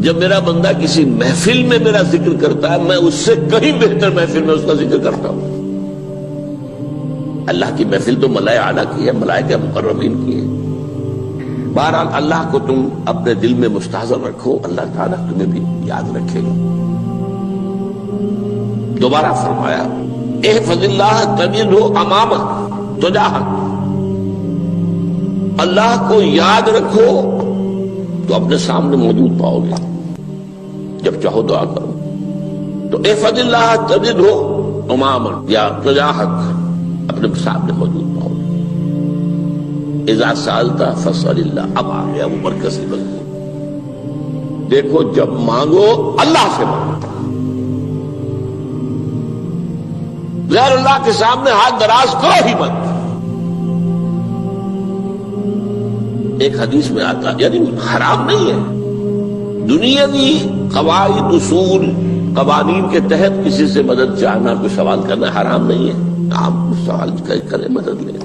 جب میرا بندہ کسی محفل میں میرا ذکر کرتا ہے میں اس سے کہیں بہتر محفل میں اس کا ذکر کرتا ہوں۔ اللہ کی محفل تو ملائے اعلیٰ کی ہے، ملائکہ مقربین کی ہے۔ بہرحال اللہ کو تم اپنے دل میں مستحضر رکھو، اللہ تعالیٰ تمہیں بھی یاد رکھے گا۔ دوبارہ فرمایا احفظ اللہ تجدہ امامک تجاہک، اللہ کو یاد رکھو تو اپنے سامنے موجود پاؤ گے، جب چاہو دعا کرو تو احفظ اللہ تجدہ امامک یا تجاہک، اپنے سامنے موجود پاؤ گے۔ اذا سألت فاسأل اللہ، اب آ گیا وہ مرکزی مضمون۔ دیکھو جب مانگو اللہ سے مانگو، غیر اللہ کے سامنے ہاتھ دراز کرو ہی مت۔ ایک حدیث میں آتا یعنی حرام نہیں ہے، دنیاوی قواعد اصول قوانین کے تحت کسی سے مدد چاہنا، کوئی سوال کرنا حرام نہیں ہے، آپ سوال کریں، مدد لیں،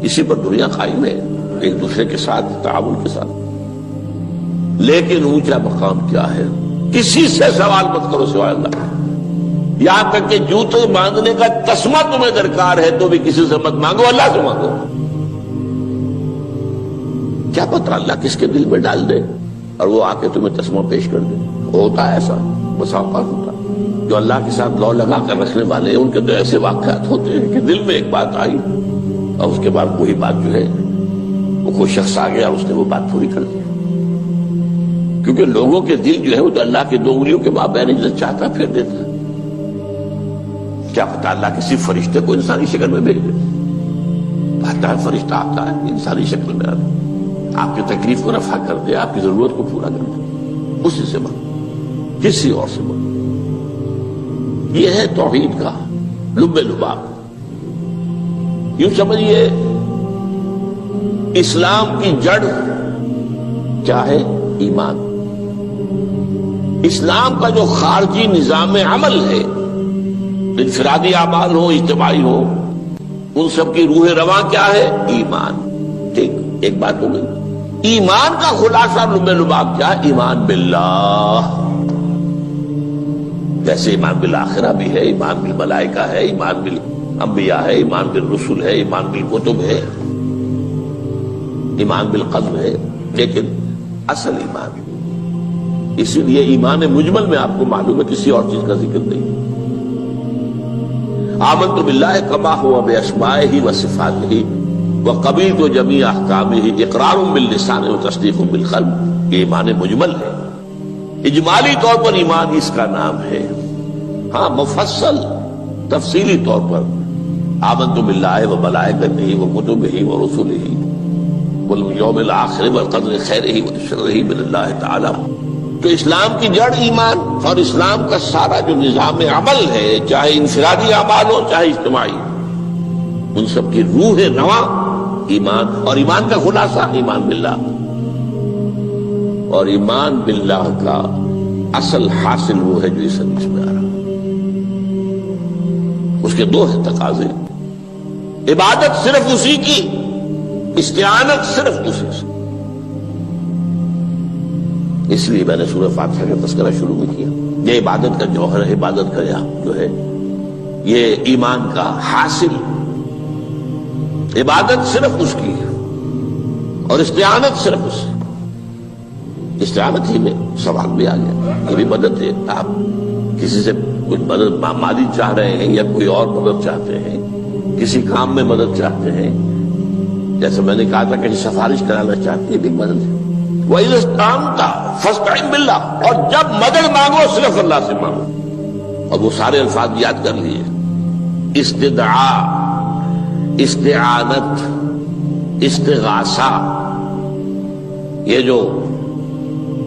اسی پر دنیا قائم ہے، ایک دوسرے کے ساتھ تعاون کے ساتھ۔ لیکن اونچا مقام کیا ہے؟ کسی سے سوال مت کرو سوائے اللہ، یہاں تک کہ جوتے باندھنے کا تسمہ تمہیں درکار ہے تو بھی کسی سے مت مانگو، اللہ سے مانگو۔ کیا پتہ اللہ کس کے دل میں ڈال دے اور وہ آ کے تمہیں تسمہ پیش کر دے۔ ہوتا ہے ایسا، بسا اوقات ہوتا ہے۔ جو اللہ کے ساتھ لو لگا کر رکھنے والے ہیں ان کے تو ایسے واقعات ہوتے ہیں کہ دل میں ایک بات آئی اور اس کے بعد وہی بات جو ہے وہ کوئی شخص آ گیا اور اس نے وہ بات پوری کر دی۔ کیونکہ لوگوں کے دل جو ہے وہ تو اللہ کے دو انگلیوں کے مابین جو چاہتا پھیر دیتا ہے۔ کیا پتہ اللہ کسی فرشتے کو انسانی شکل میں بھیج دے، آتا ہے فرشتہ، آتا ہے انسانی شکل میں، آتا ہے آپ کی تکلیف کو رفع کر دے، آپ کی ضرورت کو پورا کر دے، اسی سے مانگو، کسی اور سے مانگو۔ یہ ہے توحید کا لب لباب۔ یوں سمجھیے اسلام کی جڑ کیا ہے؟ ایمان۔ اسلام کا جو خارجی نظام عمل ہے، انفرادی اعمال ہو، اجتماعی ہو، ان سب کی روح رواں کیا ہے؟ ایمان۔ ٹھیک، ایک بات ہو گئی۔ ایمان کا خلاصہ لب لباب کیا ہے؟ ایمان باللہ۔ جیسے ایمان بالآخرہ بھی ہے، ایمان بالملائکہ ہے، ایمان بالانبیاء ہے، ایمان بالرسل ہے، ایمان بالکتب ہے، ایمان بالقلب ہے، لیکن اصل ایمان، اسی لیے ایمان مجمل میں آپ کو معلوم ہے کسی اور چیز کا ذکر نہیں۔ آمنت باللہ کما ہوا باسمائہ وصفاتہ وقبلت جمیع احکامہ اقرار باللسان وتصدیق بالقلب، یہ ایمان مجمل ہے۔ اجمالی طور پر ایمان اس کا نام ہے، ہاں مفصل تفصیلی طور پر آمنت باللہ وملائکتہ وکتبہ ورسلہ والیوم الآخر والقدر خیرہ وشرہ من اللہ تعالی۔ تو اسلام کی جڑ ایمان، اور اسلام کا سارا جو نظام عمل ہے، چاہے انفرادی اعمال ہو چاہے اجتماعی، ان سب کی روح رواں ایمان، اور ایمان کا خلاصہ ایمان باللہ۔ اور ایمان باللہ کا اصل حاصل وہ ہے جو اس حدیث میں آ رہا، اس کے دو ہیں تقاضے، عبادت صرف اسی کی، استعانت صرف اسی سے۔ اس لیے میں نے سورہ فاتحہ کا تذکرہ شروع میں کیا، یہ عبادت کا جوہر ہے، عبادت کا جو ہے یہ ایمان کا حاصل، عبادت صرف اس کی ہے اور استعانت صرف اس سے۔ استعانت ہی میں سوال بھی آ گیا، یہ بھی مدد ہے، آپ کسی سے کچھ مدد مالی چاہ رہے ہیں یا کوئی اور مدد چاہتے ہیں، کسی کام میں مدد چاہتے ہیں، جیسے میں نے کہا تھا کہ سفارش کرانا چاہتے ہیں، بھی مدد ہے۔ وَإِذَا اسْتَعَنْتَ فَاسْتَعِنْ بِاللَّهِ، اور جب مدد مانگو صرف اللہ سے مانگو۔ اور وہ سارے الفاظ یاد کر لیے، استدعاء، استعانت، استغاثہ، یہ جو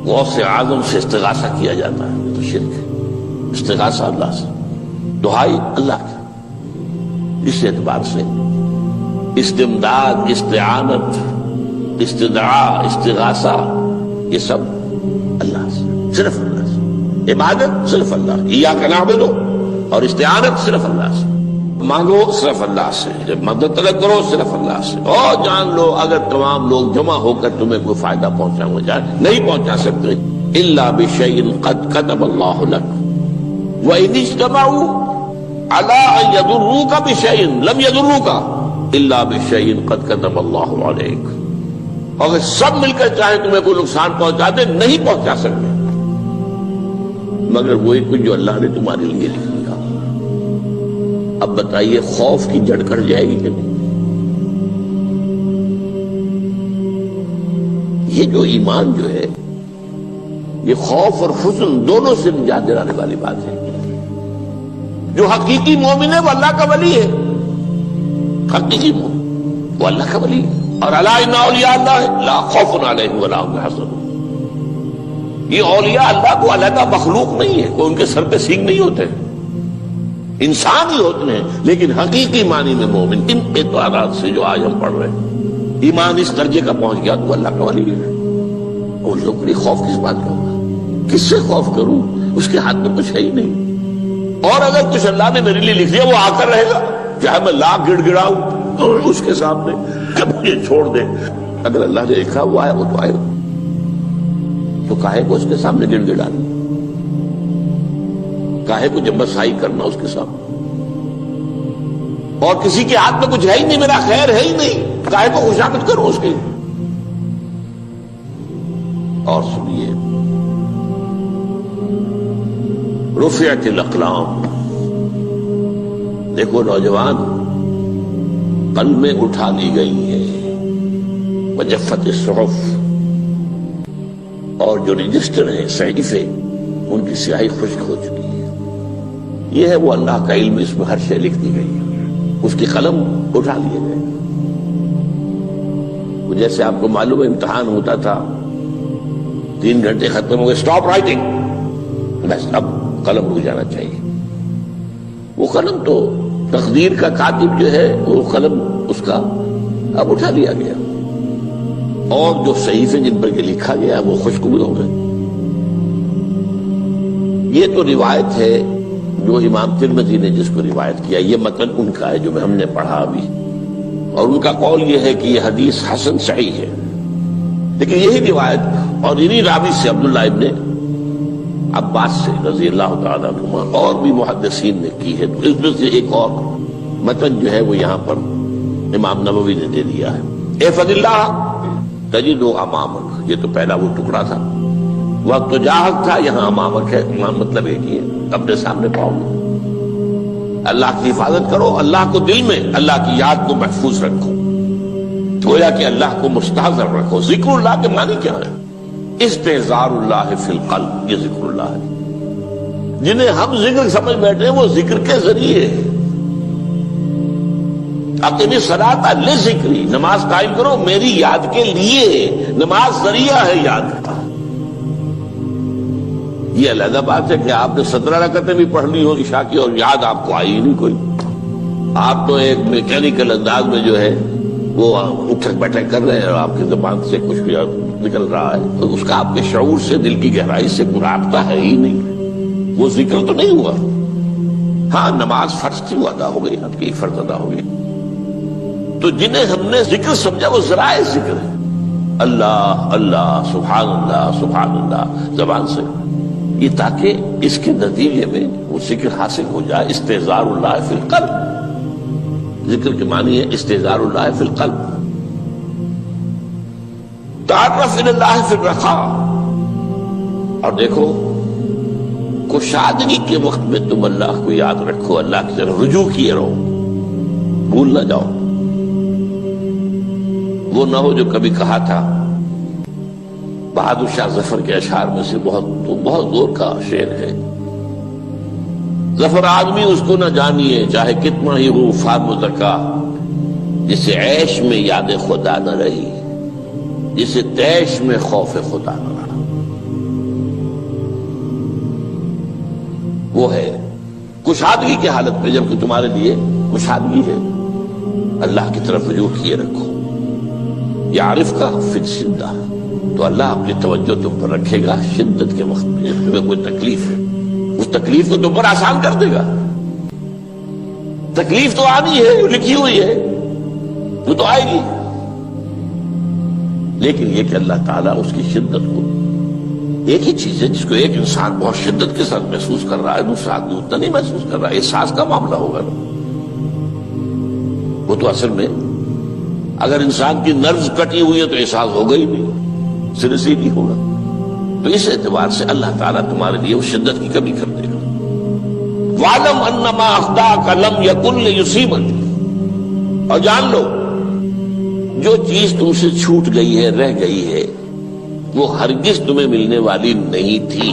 غوث اعظم سے استغاثہ کیا جاتا ہے یہ تو شرک ہے۔ استغاثہ اللہ سے، دعائی اللہ کی، اس اعتبار سے استمداد، استعانت، استدعاء، استغاثہ، یہ سب اللہ سے، صرف اللہ سے۔ عبادت صرف اللہ، ایاک نعبد، اور استعانت صرف اللہ سے، مانگو صرف اللہ سے، جب مدد طلب کرو صرف اللہ سے۔ اور جان لو اگر تمام لوگ جمع ہو کر تمہیں کوئی فائدہ پہنچانا چاہے نہیں پہنچا سکتے، الا بشیء قد کتب اللہ لک وان اجتمعوا علی ان یضروک بشیء لم یضروک الا بشیء قد کتب اللہ علیک. اگر سب مل کر چاہیں تمہیں کوئی نقصان پہنچا دے نہیں پہنچا سکتے مگر وہی کچھ جو اللہ نے تمہارے لیے لکھ دیا. اب بتائیے خوف کی جڑ کٹ جائے گی کہ نہیں؟ یہ جو ایمان جو ہے یہ خوف اور حزن دونوں سے نجات دلانے والی بات ہے. جو حقیقی مومن ہے وہ اللہ کا ولی ہے. حقیقی مومن وہ اللہ کا ولی ہے. اور الا ان اولیاء اللہ لا خوف علیہم ولا هم يحزنون. یہ اولیاء اللہ کو علیحدہ مخلوق نہیں ہے, کوئی ان کے سر پہ سینگ نہیں ہوتے, انسان ہی ہوتے ہیں, لیکن حقیقی معنی میں مومن. ان اعتبارات سے جو آج ہم پڑھ رہے ہیں ایمان اس درجے کا پہنچ گیا تو اللہ کا ولی ہے. اور لوگ کے لیے خوف کس بات کا ہوگا؟ کس سے خوف کروں؟ اس کے ہاتھ میں کچھ ہے ہی نہیں. اور اگر کچھ اللہ نے میرے لیے لکھ دیا وہ آ کر رہے گا, چاہے میں لاکھ گڑ گڑاؤں اور اس کے سامنے کہ مجھے چھوڑ دے. اگر اللہ نے لکھا وہ آیا وہ تو آئے گا, تو کاہے کو اس کے سامنے گڑ گڑانا, کاہے کو جبرسائی کرنا اس کے سامنے. اور کسی کے ہاتھ میں کچھ ہے ہی نہیں, میرا خیر ہے ہی نہیں, کاہے کو خوشامد کرو اس کی. اور سنیے رفعت الاقلام. دیکھو نوجوان, قلمیں اٹھا لی گئی ہیں, وجفت الصحف, اور جو رجسٹر ہیں صحیفے ان کی سیاہی خشک ہو چکی ہے. یہ ہے وہ اللہ کا علم, اس میں ہر شے لکھ دی گئی ہے, اس کی قلم اٹھا لیے گئے. جیسے آپ کو معلوم ہے امتحان ہوتا تھا, 3 گھنٹے ختم ہو گئے, اسٹاپ رائٹنگ, بس اب قلم رک جانا چاہیے. وہ قلم تو تقدیر کا کاتب جو ہے وہ قلم اس کا اب اٹھا لیا گیا, اور جو صحیفے جن پر یہ لکھا گیا وہ خشک بھی ہو گئے. یہ تو روایت ہے جو امام ترمذی نے جس کو روایت کیا, یہ متن ان کا ہے جو ہم نے پڑھا ابھی, اور ان کا قول یہ ہے کہ یہ حدیث حسن صحیح ہے. لیکن یہی روایت اور انہی راوی سے عبداللہ ابن عباس سے رضی اللہ تعالیٰ عنہما اور بھی محدثین نے کی ہے. تو اس میں سے ایک اور متن جو ہے وہ یہاں پر امام نووی نے دے دیا ہے. احفظ اللہ تجدہ امامک, یہ تو پہلا وہ ٹکڑا تھا. وقت تو جاہک تھا, یہاں امامک ہے, امام مطلب ایک ہی ہے, اپنے سامنے پاؤ گے. اللہ کی حفاظت کرو, اللہ کو دل میں, اللہ کی یاد کو محفوظ رکھو, گویا کہ اللہ کو مستحضر رکھو. ذکر اللہ کے معنی کیا ہے؟ استحضار اللہ فی القلب, یہ ذکر اللہ ہے. جنہیں ہم ذکر سمجھ بیٹھے ہیں وہ ذکر کے ذریعے اقیم الصلاۃ لذکری, نماز قائم کرو میری یاد کے لیے. نماز ذریعہ ہے یاد کا. یہ علیحدہ بات ہے کہ آپ نے 17 رکعتیں بھی پڑھ لی ہو عشاء کی اور یاد آپ کو آئی ہی نہیں کوئی. آپ تو ایک میکینیکل انداز میں جو ہے وہ اٹھک بیٹھک کر رہے ہیں اور آپ کی زبان سے کچھ بھی نکل رہا ہے, تو اس کا آپ کے شعور سے, دل کی گہرائی سے کوئی رابطہ ہے ہی نہیں. وہ ذکر تو نہیں ہوا. ہاں نماز فرض تھی, وہ ادا ہو گئی, آپ کی فرض ادا ہو گئی. تو جنہیں ہم نے ذکر سمجھا وہ ذرائع ذکر ہے. اللہ اللہ, سبحان اللہ سبحان اللہ زبان سے, یہ تاکہ اس کے نتیجے میں وہ ذکر حاصل ہو جائے. استحضار اللہ فی القلب, ذکر کے معنی ہے استحضار اللہ فی القلب. تعرف الی اللہ فی الرخاء, اور دیکھو کشادگی کے وقت میں تم اللہ کو یاد رکھو, اللہ کی طرف رجوع کیے رہو, بھول نہ جاؤ. وہ نہ ہو جو کبھی کہا تھا بہادر شاہ ظفر کے اشعار میں سے, بہت زور کا شعر ہے. ظفر آدمی اس کو نہ جانیے چاہے کتنا ہی ہو فام و زکا, جسے عیش میں یاد خدا نہ رہی, جسے تیش میں خوف خدا نہ رہا. وہ ہے کشادگی کی حالت میں, جبکہ تمہارے لیے کشادگی ہے, اللہ کی طرف رجوع کیے رکھو. یعرف کا فی الشدہ, تو اللہ اپنی توجہ تم پر رکھے گا شدت کے وقت میں, جب تمہیں کوئی تکلیف ہے اس تکلیف کو تم پر آسان کر دے گا. تکلیف تو آنی ہے, وہ لکھی ہوئی ہے, وہ تو آئے گی, لیکن یہ کہ اللہ تعالیٰ اس کی شدت کو ایک ہی چیز ہے جس کو ایک انسان بہت شدت کے ساتھ محسوس کر رہا ہے، دوسرا آدمی اتنا نہیں محسوس کر رہا ہے، احساس کا معاملہ ہوگا نا۔ وہ تو اصل میں اگر انسان کی نروز کٹی ہوئی ہے تو احساس ہوگا ہی نہیں، سر سے نہیں ہوگا۔ تو اس اعتبار سے اللہ تعالیٰ تمہارے لیے اس شدت کی کمی کر دے گا۔ وَاعْلَمْ أَنَّمَا أَخْطَأَكَ لَمْ يَكُنْ لِيُصِيبَكَ، اور جان لو جو چیز تم سے چھوٹ گئی ہے، رہ گئی ہے، وہ ہرگز تمہیں ملنے والی نہیں تھی۔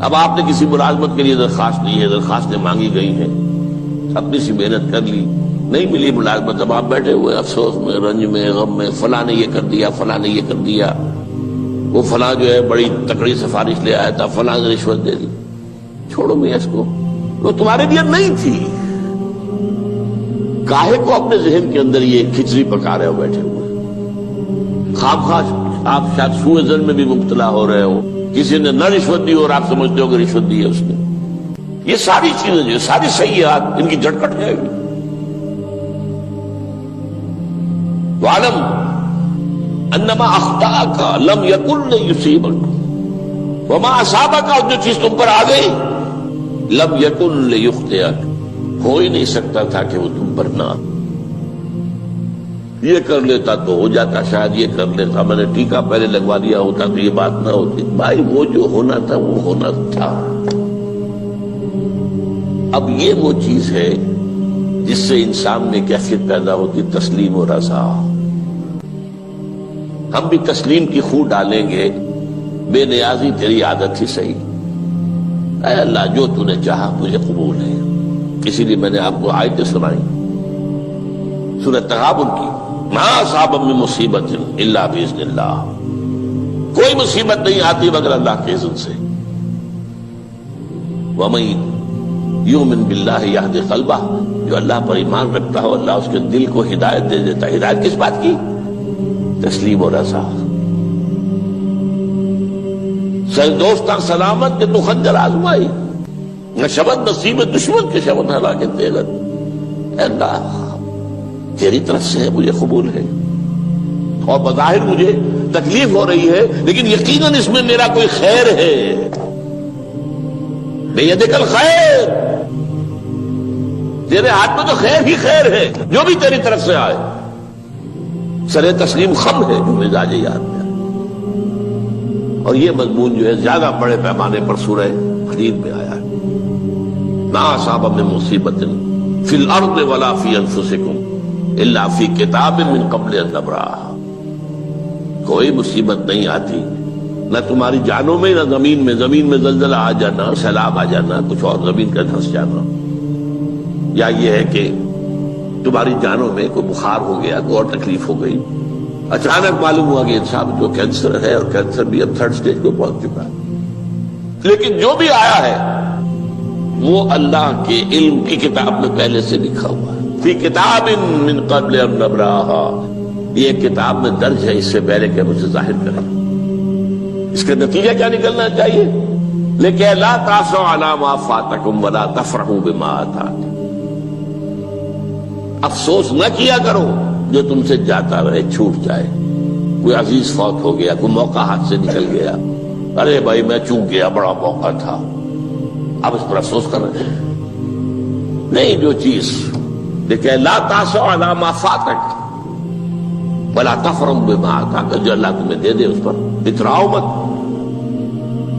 اب آپ نے کسی ملازمت کے لیے درخواست دی ہے، درخواستیں مانگی گئی ہیں، اپنی سی محنت کر لی، نہیں ملی ملازمت، اب آپ بیٹھے ہوئے افسوس میں، رنج میں، غم میں، فلاں نے یہ کر دیا، فلاں نے یہ کر دیا، وہ فلاں جو ہے بڑی تکڑی سفارش لے آیا تھا، فلاں نے رشوت دے دی۔ چھوڑو میں اس کو، وہ تمہارے لیے نہیں تھی۔ کاہے کو اپنے ذہن کے اندر یہ کھچڑی پکا رہے ہو بیٹھے ہوئے؟ خواہ آپ شاید سوء ظن میں بھی مبتلا ہو رہے ہو، کسی نے نہ رشوت دی اور آپ سمجھتے ہو کہ رشوت دی ہے اس نے۔ یہ ساری چیزیں جو ساری سیئات ان کی جڑ کٹ جائے گی۔ وَاعْلَمْ أَنَّمَا أَخْطَأَكَ لَمْ يَكُنْ لِيُصِيبَكَ وَمَا أَصَابَكَ، اور جو چیز تم پر آ گئی، لَمْ يَكُنْ لِيُخْطِئَكَ، ہو ہی نہیں سکتا تھا کہ وہ تم پر نہ آ۔ یہ کر لیتا تو ہو جاتا، شاید یہ کر لیتا، میں نے ٹیکا پہلے لگوا دیا ہوتا تو یہ بات نہ ہوتی۔ بھائی وہ جو ہونا تھا وہ ہونا تھا۔ اب یہ وہ چیز ہے جس سے انسان میں کیفیت پیدا ہوتی، تسلیم و رضا۔ ہم بھی تسلیم کی خو ڈالیں گے، بے نیازی تیری عادت ہی صحیح، اے اللہ جو تو نے چاہا مجھے قبول ہے۔ اسی لیے میں نے آپ کو آیتیں سنائی سورۃ تغابن کی، ما اصاب من مصیبت الا باذن اللہ، کوئی مصیبت نہیں آتی مگر اللہ کے اذن سے۔ وَمَن یؤمن باللہ یہدی قلبہ، جو اللہ پر ایمان رکھتا ہو اللہ اس کے دل کو ہدایت دے دیتا ہے۔ ہدایت کس بات کی؟ تسلیم و رضا۔ سر دوستاں سلامت کے تو خنجر آزمائی، نہ شبد نصیب دشمن کے شبد ہلاکے تیغت۔ اے اللہ تیری طرف سے ہے، مجھے قبول ہے، اور بظاہر مجھے تکلیف ہو رہی ہے لیکن یقیناً اس میں میرا کوئی خیر ہے۔ بیدک الخیر، تیرے ہاتھ میں تو خیر ہی خیر ہے، جو بھی تیری طرف سے آئے۔ سر تسلیم خم ہے جو مزاج یاد میں، اور یہ مضمون جو ہے زیادہ بڑے پیمانے پر سورہ حدید میں آیا ہے۔ ما اصاب من مصیبت فی الارض ولا فی انفسکم الا فی کتاب من قبل ان نبرأہا، کوئی مصیبت نہیں آتی نہ تمہاری جانوں میں نہ زمین میں، زمین میں زلزلہ آ جانا، سیلاب آ جانا، کچھ اور زمین کا دھنس جانا، یا یہ ہے کہ تمہاری جانوں میں کوئی بخار ہو گیا، کوئی اور تکلیف ہو گئی، اچانک معلوم ہوا کہ انسان جو کینسر ہے، اور کینسر بھی اب 3rd سٹیج کو پہنچ چکا ہے، لیکن جو بھی آیا ہے وہ اللہ کے علم کی کتاب میں پہلے سے لکھا ہوا ہے۔ فی کتاب من قبل ان نبرأہا، یہ کتاب میں درج ہے اس سے پہلے کہ ہم اسے ظاہر کریں۔ اس کا نتیجہ کیا نکلنا چاہیے؟ لیکن لا تأسوا علی ما فاتکم ولا تفرحوا بما آتاکم، افسوس نہ کیا کرو جو تم سے جاتا رہے، چھوٹ جائے، کوئی عزیز فوت ہو گیا، کوئی موقع ہاتھ سے نکل گیا، ارے بھائی میں چوک گیا، بڑا موقع تھا، اب اس پر افسوس کر رہے ہیں۔ نہیں، جو چیز لیکن لا تأسوا علی ما فاتک ولا تفرحوا بما آتاک، جو اللہ تمہیں دے دے اس پر اتراؤ مت۔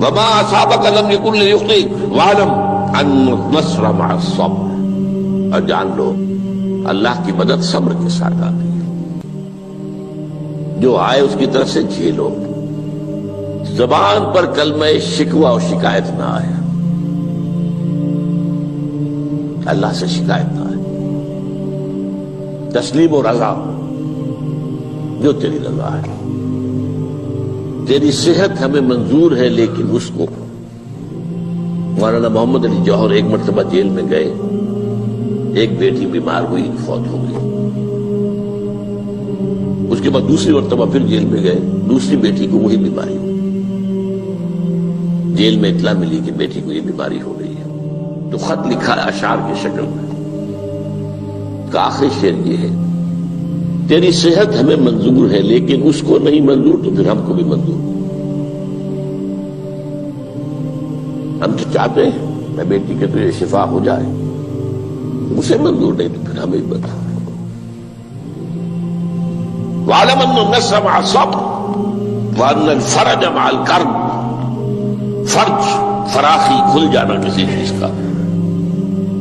وما اصابک لم یکن لیخطئک واعلم ان النصر مع الصبر، اور جان لو اللہ کی مدد صبر کے ساتھ آتی ہے، جو آئے اس کی طرف سے جھیلو، زبان پر کلمہ شکوہ اور شکایت نہ آئے، اللہ سے شکایت نہ آئے، تسلیم و رضا، جو تیری رضا ہے۔ تیری صحت ہمیں منظور ہے لیکن اس کو، مولانا محمد علی جوہر ایک مرتبہ جیل میں گئے، ایک بیٹی بیمار ہوئی، فوت ہو گئی، اس کے بعد دوسری مرتبہ پھر جیل میں گئے، دوسری بیٹی کو وہی بیماری ہوئی، جیل میں اطلاع ملی کہ بیٹی کو یہ بیماری ہو گئی ہے، تو خط لکھا اشعار کی شکل میں، کا آخری شعر یہ ہے، تیری صحت ہمیں منظور ہے لیکن اس کو نہیں منظور تو پھر ہم کو بھی منظور، ہم تو چاہتے ہیں میں بیٹی کے تجھے شفا ہو جائے، اسے منظور نہیں تو پھر ہمیں بتا۔ وَاعْلَمْ أَنَّ النَّصْرَ مَعَ الصَّبْرِ وَأَنَّ الْفَرَجَ مَعَ الْكَرْبِ۔ فرج، فراخی، کھل جانا کسی چیز کا،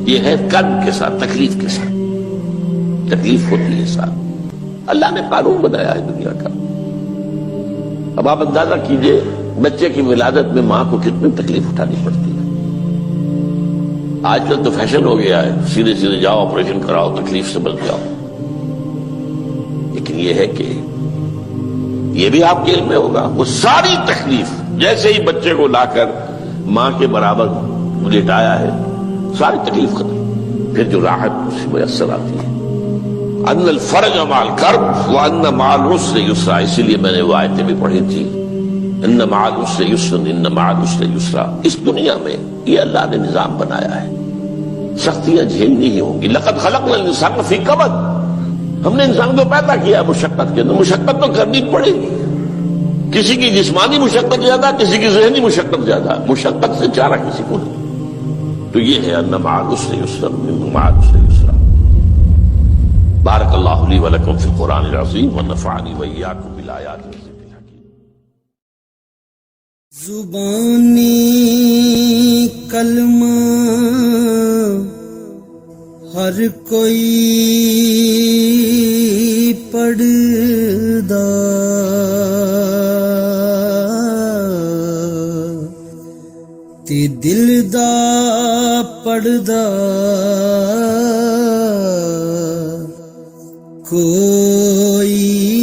یہ ہے کرب کے ساتھ، تکلیف کے ساتھ، تکلیف ہوتی ہے ساتھ۔ اللہ نے قانون بنایا ہے دنیا کا۔ اب آپ اندازہ کیجئے بچے کی ولادت میں ماں کو کتنی تکلیف اٹھانی پڑتی ہے۔ آج کل تو فیشن ہو گیا ہے، سیدھے سیدھے جاؤ آپریشن کراؤ، تکلیف سے بچ جاؤ، لیکن یہ ہے کہ یہ بھی آپ کے علم میں ہوگا، وہ ساری تکلیف جیسے ہی بچے کو لا کر ماں کے برابر لٹایا ہے، ساری تکلیف ختم، پھر جو راحت اس سے میسر آتی ہے۔ ان الفرج مع الکرب وان مع العسر یسرا، اسی لیے میں نے وہ آیتیں بھی پڑھی تھی، ان مع العسر یسرا ان مع العسر یسرا۔ اس دنیا میں یہ اللہ نے نظام بنایا ہے، سختیاں جھیلنی ہی ہوں گی۔ لقد خلقنا الانسان فی کبد، ہم نے انسان کو پیدا کیا مشقت کے اندر، مشقت تو کرنی پڑے گی۔ کسی کی جسمانی مشقت زیادہ، کسی کی ذہنی مشقت زیادہ، مشقت سے چارہ کسی کو نہیں۔ تو یہ ہے ان مع العسر یسرا ان مع العسر یسرا۔ بارک اللہ لی ولکم فی القرآن العظیم ونفعنی وإیاکم بالآیات والذکر الحکیم۔ زبانی کلمہ ہر کوئی پڑھدا، تے دل دا پڑھدا کوئی